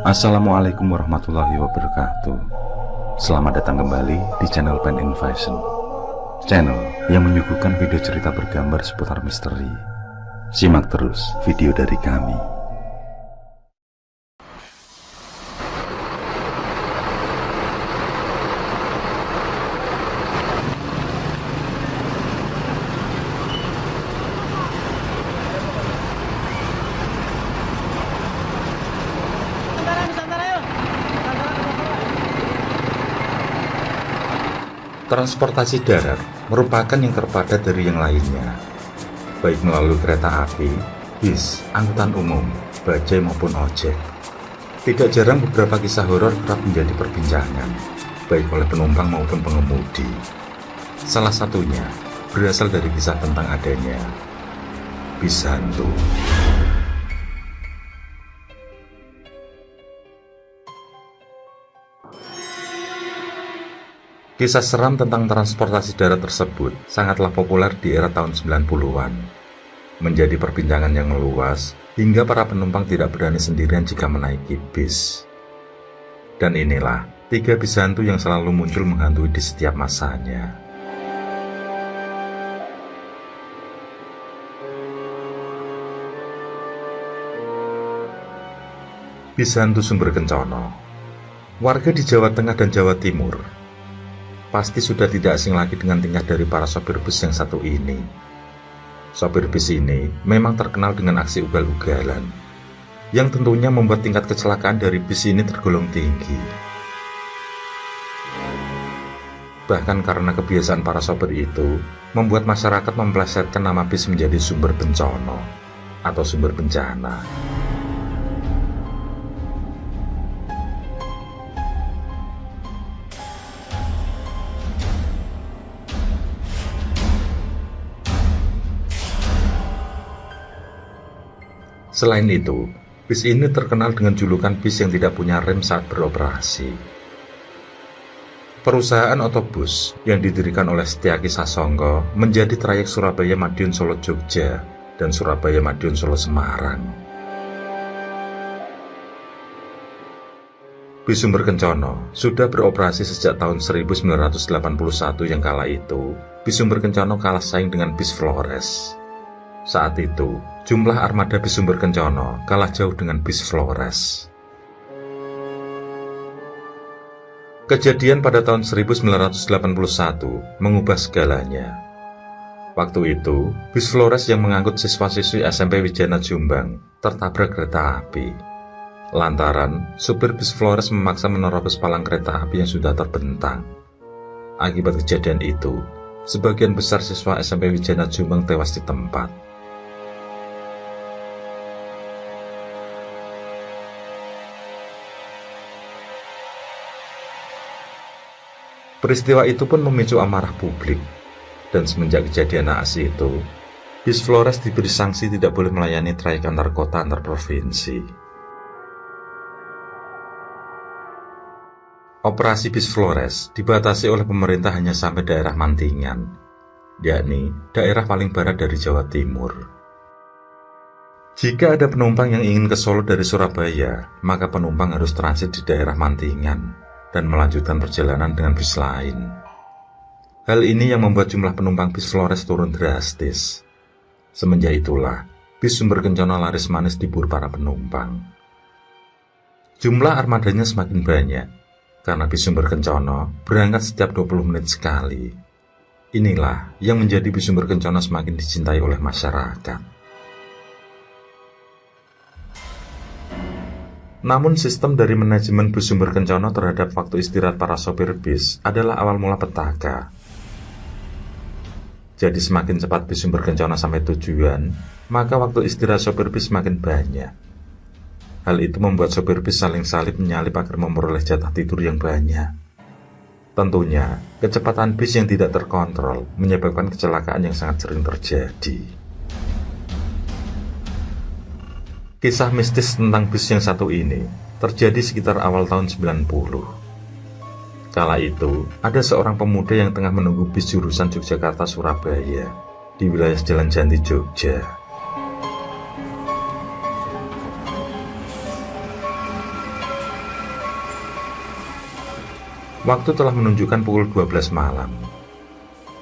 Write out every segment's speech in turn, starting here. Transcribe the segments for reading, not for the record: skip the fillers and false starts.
Assalamualaikum warahmatullahi wabarakatuh. Selamat datang kembali di channel Pen and Fashion, channel yang menyuguhkan video cerita bergambar seputar misteri. Simak terus video dari kami. Transportasi darat merupakan yang terpadat dari yang lainnya, baik melalui kereta api, bis, angkutan umum, bajai maupun ojek. Tidak jarang beberapa kisah horor kerap menjadi perbincangan, baik oleh penumpang maupun pengemudi. Salah satunya berasal dari kisah tentang adanya bis hantu. Kisah seram tentang transportasi darat tersebut sangatlah populer di era tahun 90-an. Menjadi perbincangan yang meluas, hingga para penumpang tidak berani sendirian jika menaiki bis. Dan inilah 3 bis hantu yang selalu muncul menghantui di setiap masanya. Bis hantu Sumber Kencono. Warga di Jawa Tengah dan Jawa Timur pasti sudah tidak asing lagi dengan tingkah dari para sopir bis yang satu ini. Sopir bis ini memang terkenal dengan aksi ugal-ugalan, yang tentunya membuat tingkat kecelakaan dari bis ini tergolong tinggi. Bahkan karena kebiasaan para sopir itu, membuat masyarakat memplesetkan nama bis menjadi Sumber Bencono atau sumber bencana. Selain itu, bis ini terkenal dengan julukan bis yang tidak punya rem saat beroperasi. Perusahaan otobus yang didirikan oleh Setyaki Sasongko menjadi trayek Surabaya Madiun Solo Jogja dan Surabaya Madiun Solo Semarang. Bis Sumber Kencono sudah beroperasi sejak tahun 1981 yang kala itu, bis Sumber Kencono kalah saing dengan bis Flores. Saat itu, jumlah armada bis Sumber Kencono kalah jauh dengan bis Flores. Kejadian pada tahun 1981 mengubah segalanya. Waktu itu, bis Flores yang mengangkut siswa-siswi SMP Wijana Jombang tertabrak kereta api. Lantaran, supir bis Flores memaksa menerobos palang kereta api yang sudah terbentang. Akibat kejadian itu, sebagian besar siswa SMP Wijana Jombang tewas di tempat. Peristiwa itu pun memicu amarah publik, dan semenjak kejadian naas itu, bis Flores diberi sanksi tidak boleh melayani trayek antar kota antar provinsi. Operasi bis Flores dibatasi oleh pemerintah hanya sampai daerah Mantingan, yakni daerah paling barat dari Jawa Timur. Jika ada penumpang yang ingin ke Solo dari Surabaya, maka penumpang harus transit di daerah Mantingan dan melanjutkan perjalanan dengan bis lain. Hal ini yang membuat jumlah penumpang bis Flores turun drastis. Semenjak itulah, bis Sumber Kencono laris manis diburu para penumpang. Jumlah armadanya semakin banyak, karena bis Sumber Kencono berangkat setiap 20 menit sekali. Inilah yang menjadi bis Sumber Kencono semakin dicintai oleh masyarakat. Namun sistem dari manajemen bis Sumber Kencono terhadap waktu istirahat para sopir bis adalah awal mula petaka. Jadi semakin cepat bis Sumber Kencono sampai tujuan, maka waktu istirahat sopir bis semakin banyak. Hal itu membuat sopir bis saling salib menyalip agar memperoleh jatah tidur yang banyak. Tentunya, kecepatan bis yang tidak terkontrol menyebabkan kecelakaan yang sangat sering terjadi. Kisah mistis tentang bis yang satu ini terjadi sekitar awal tahun 90. Kala itu, ada seorang pemuda yang tengah menunggu bis jurusan Yogyakarta-Surabaya di wilayah Jalan Janti, Jogja. Waktu telah menunjukkan pukul 12 malam.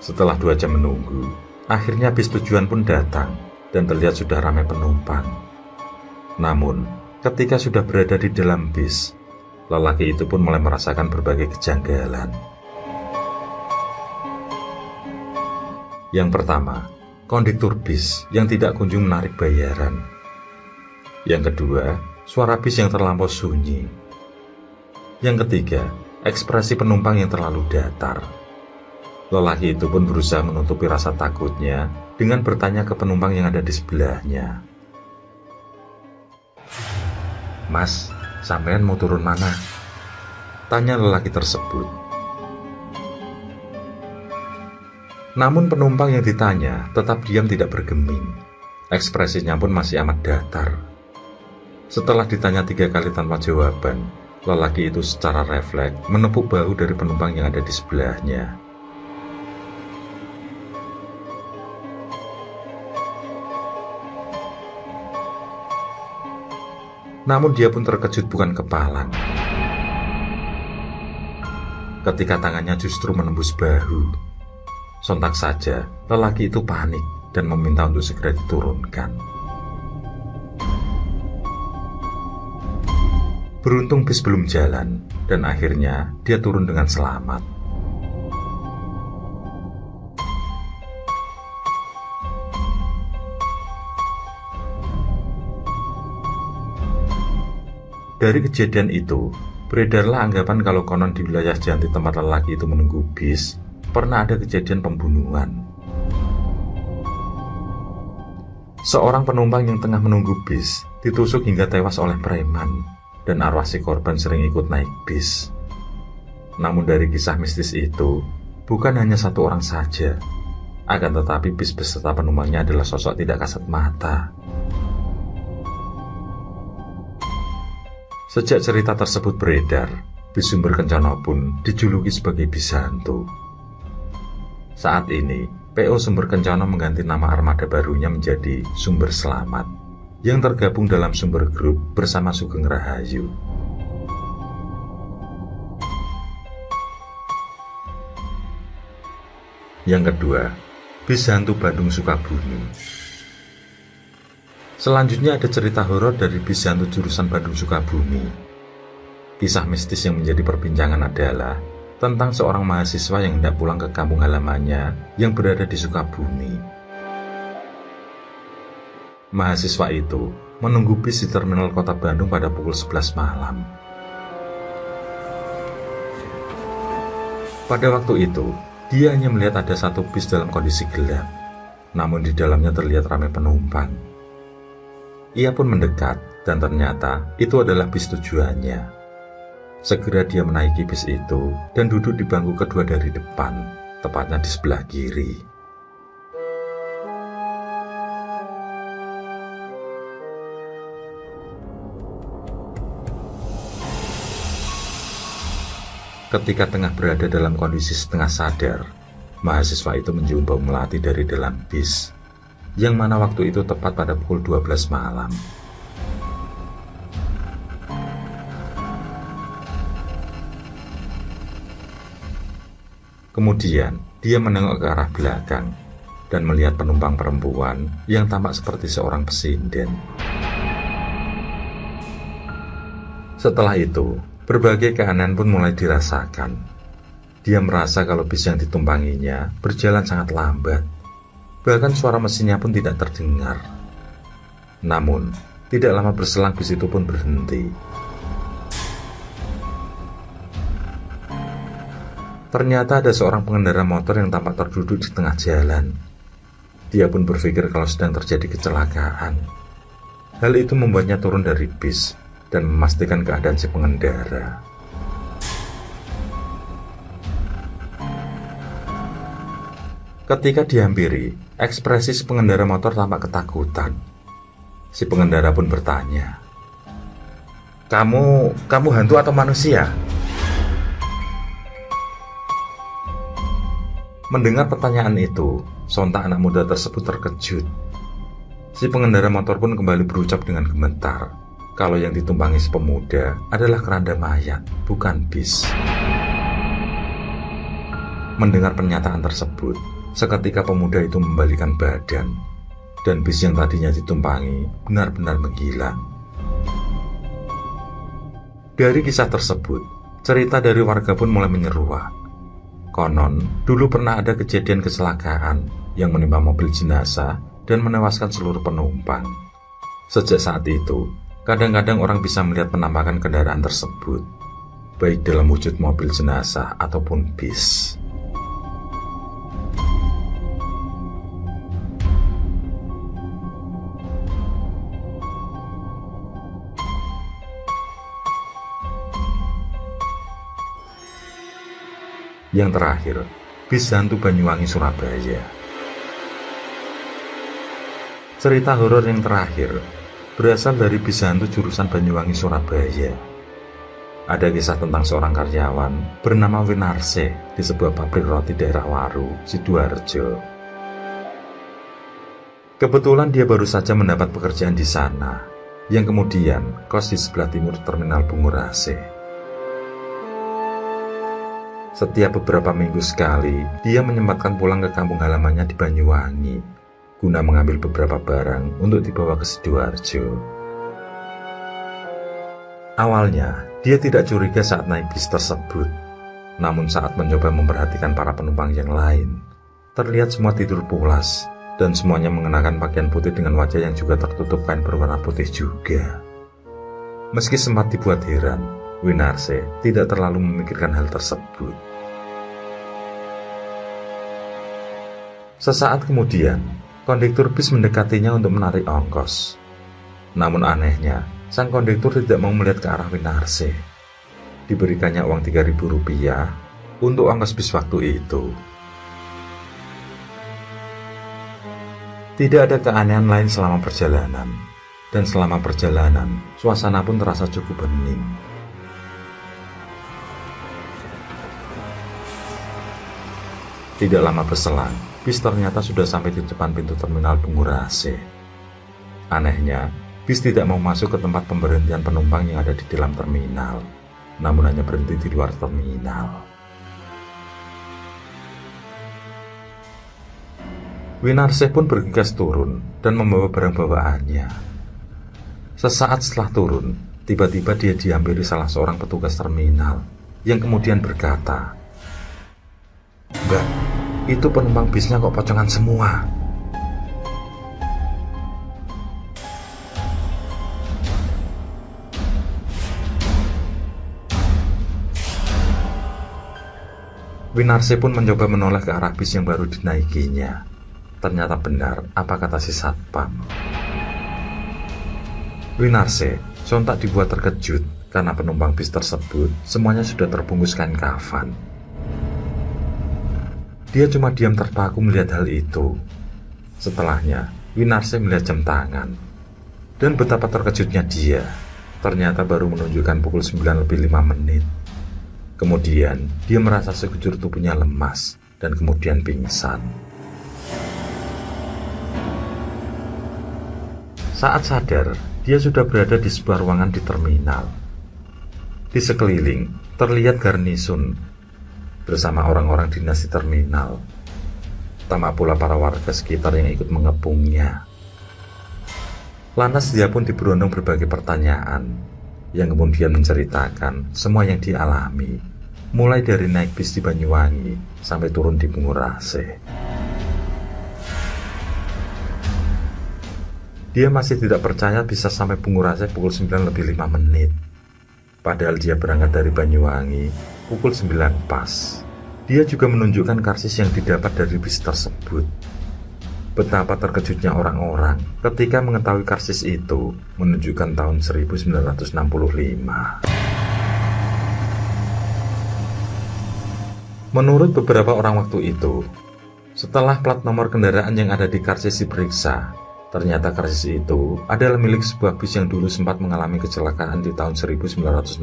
Setelah 2 jam menunggu, akhirnya bis tujuan pun datang dan terlihat sudah ramai penumpang. Namun, ketika sudah berada di dalam bis, lelaki itu pun mulai merasakan berbagai kejanggalan. Yang pertama, kondektur bis yang tidak kunjung menarik bayaran. Yang kedua, suara bis yang terlampau sunyi. Yang ketiga, ekspresi penumpang yang terlalu datar. Lelaki itu pun berusaha menutupi rasa takutnya dengan bertanya ke penumpang yang ada di sebelahnya. "Mas, sampean mau turun mana?" tanya lelaki tersebut. Namun penumpang yang ditanya tetap diam tidak bergeming. Ekspresinya pun masih amat datar. Setelah ditanya 3 kali tanpa jawaban, lelaki itu secara refleks menepuk bahu dari penumpang yang ada di sebelahnya. Namun dia pun terkejut bukan kepalang, ketika tangannya justru menembus bahu. Sontak saja, lelaki itu panik dan meminta untuk segera diturunkan. Beruntung bis belum jalan, dan akhirnya dia turun dengan selamat. Dari kejadian itu, beredarlah anggapan kalau konon di wilayah Janti tempat lelaki itu menunggu bis, pernah ada kejadian pembunuhan. Seorang penumpang yang tengah menunggu bis ditusuk hingga tewas oleh preman, dan arwah si korban sering ikut naik bis. Namun dari kisah mistis itu, bukan hanya 1 orang saja, akan tetapi bis beserta penumpangnya adalah sosok tidak kasat mata. Sejak cerita tersebut beredar, bis Sumber Kencana pun dijuluki sebagai bis hantu. Saat ini, PO Sumber Kencana mengganti nama armada barunya menjadi Sumber Selamat, yang tergabung dalam Sumber Group bersama Sugeng Rahayu. Yang kedua, bis hantu Bandung Sukabumi. Selanjutnya ada cerita horor dari bis hantu jurusan Bandung Sukabumi. Kisah mistis yang menjadi perbincangan adalah tentang seorang mahasiswa yang hendak pulang ke kampung halamannya yang berada di Sukabumi. Mahasiswa itu menunggu bis di terminal kota Bandung pada pukul 11 malam. Pada waktu itu, dia hanya melihat ada 1 bis dalam kondisi gelap, namun di dalamnya terlihat ramai penumpang. Ia pun mendekat, dan ternyata itu adalah bis tujuannya. Segera dia menaiki bis itu dan duduk di bangku kedua dari depan, tepatnya di sebelah kiri. Ketika tengah berada dalam kondisi setengah sadar, mahasiswa itu mencium bau melati dari dalam bis, yang mana waktu itu tepat pada pukul 12 malam. Kemudian, dia menengok ke arah belakang dan melihat penumpang perempuan yang tampak seperti seorang pesinden. Setelah itu, berbagai keanehan pun mulai dirasakan. Dia merasa kalau bis yang ditumpanginya berjalan sangat lambat. Bahkan suara mesinnya pun tidak terdengar. Namun, tidak lama berselang bis itu pun berhenti. Ternyata ada seorang pengendara motor yang tampak terduduk di tengah jalan. Dia pun berpikir kalau sedang terjadi kecelakaan. Hal itu membuatnya turun dari bis dan memastikan keadaan si pengendara. Ketika dihampiri, ekspresi si pengendara motor tampak ketakutan. Si pengendara pun bertanya, Kamu hantu atau manusia?" Mendengar pertanyaan itu, sontak anak muda tersebut terkejut. Si pengendara motor pun kembali berucap dengan gemetar kalau yang ditumpangi si pemuda adalah keranda mayat, bukan bis. Mendengar pernyataan tersebut, seketika pemuda itu membalikan badan, dan bis yang tadinya ditumpangi benar-benar menghilang. Dari kisah tersebut, cerita dari warga pun mulai menyeruak. Konon, dulu pernah ada kejadian kecelakaan yang menimpa mobil jenazah dan menewaskan seluruh penumpang. Sejak saat itu, kadang-kadang orang bisa melihat penampakan kendaraan tersebut, baik dalam wujud mobil jenazah ataupun bis. Yang terakhir, bis hantu Banyuwangi Surabaya. Cerita horor yang terakhir berasal dari bis hantu jurusan Banyuwangi Surabaya. Ada kisah tentang seorang karyawan bernama Winarse di sebuah pabrik roti daerah Waru, Sidoarjo. Kebetulan dia baru saja mendapat pekerjaan di sana, yang kemudian kos di sebelah timur terminal Bungurase. Setiap beberapa minggu sekali, dia menyempatkan pulang ke kampung halamannya di Banyuwangi, guna mengambil beberapa barang untuk dibawa ke Sidoarjo. Awalnya, dia tidak curiga saat naik bis tersebut. Namun saat mencoba memperhatikan para penumpang yang lain, terlihat semua tidur pulas, dan semuanya mengenakan pakaian putih dengan wajah yang juga tertutup kain berwarna putih juga. Meski sempat dibuat heran, Winarse tidak terlalu memikirkan hal tersebut. Sesaat kemudian, kondektur bis mendekatinya untuk menarik ongkos. Namun anehnya, sang kondektur tidak mau melihat ke arah Winarse. Diberikannya uang Rp3.000 untuk ongkos bis waktu itu. Tidak ada keanehan lain selama perjalanan, dan selama perjalanan, suasana pun terasa cukup hening. Tidak lama berselang, bis ternyata sudah sampai di depan pintu terminal Bungurase. Anehnya, bis tidak mau masuk ke tempat pemberhentian penumpang yang ada di dalam terminal, namun hanya berhenti di luar terminal. Winarse pun bergegas turun dan membawa barang bawaannya. Sesaat setelah turun, tiba-tiba dia dihampiri salah seorang petugas terminal yang kemudian berkata, "Mbak, itu penumpang bisnya kok pocongan semua?" Winarse pun mencoba menoleh ke arah bis yang baru dinaikinya. Ternyata benar apa kata si satpam. Winarse sontak dibuat terkejut karena penumpang bis tersebut semuanya sudah terbungkus kain kafan. Dia cuma diam terpaku melihat hal itu. Setelahnya, Winarse melihat jam tangan. Dan betapa terkejutnya dia. Ternyata baru menunjukkan pukul 9:05. Kemudian, dia merasa sekujur tubuhnya lemas dan kemudian pingsan. Saat sadar, dia sudah berada di sebuah ruangan di terminal. Di sekeliling, terlihat garnisun bersama orang-orang dinas di terminal. Tampak pula para warga sekitar yang ikut mengepungnya. Lantas dia pun diberondong berbagai pertanyaan, yang kemudian menceritakan semua yang dialami, mulai dari naik bis di Banyuwangi sampai turun di Bungurase. Dia masih tidak percaya bisa sampai Bungurase pukul 9:05. Padahal dia berangkat dari Banyuwangi pukul 9 pas. Dia juga menunjukkan karsis yang didapat dari bis tersebut. Betapa terkejutnya orang-orang ketika mengetahui karsis itu menunjukkan tahun 1965. Menurut beberapa orang waktu itu, setelah plat nomor kendaraan yang ada di karsis diperiksa, ternyata karsis itu adalah milik sebuah bis yang dulu sempat mengalami kecelakaan di tahun 1965.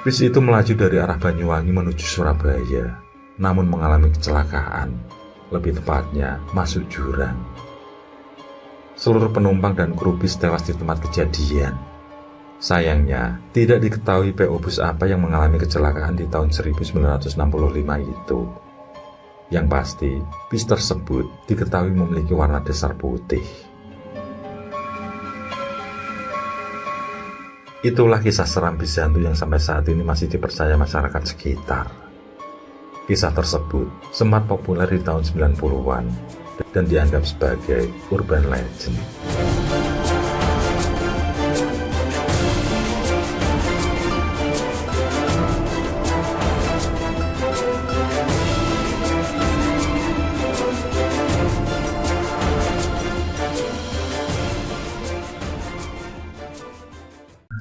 Bis itu melaju dari arah Banyuwangi menuju Surabaya, namun mengalami kecelakaan, lebih tepatnya masuk jurang. Seluruh penumpang dan kru bis tewas di tempat kejadian. Sayangnya, tidak diketahui PO bus apa yang mengalami kecelakaan di tahun 1965 itu. Yang pasti, bis tersebut diketahui memiliki warna dasar putih. Itulah kisah seram bis hantu yang sampai saat ini masih dipercaya masyarakat sekitar. Kisah tersebut sempat populer di tahun 90-an dan dianggap sebagai urban legend.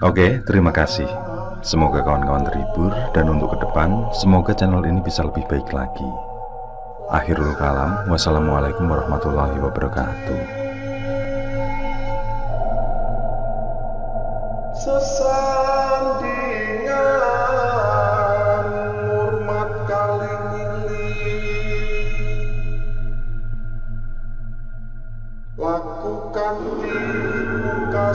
Oke, terima kasih. Semoga kawan-kawan terhibur dan untuk ke depan, semoga channel ini bisa lebih baik lagi. Akhirul kalam, wassalamualaikum warahmatullahi wabarakatuh. Sesandingan hormat kali lakukan di muka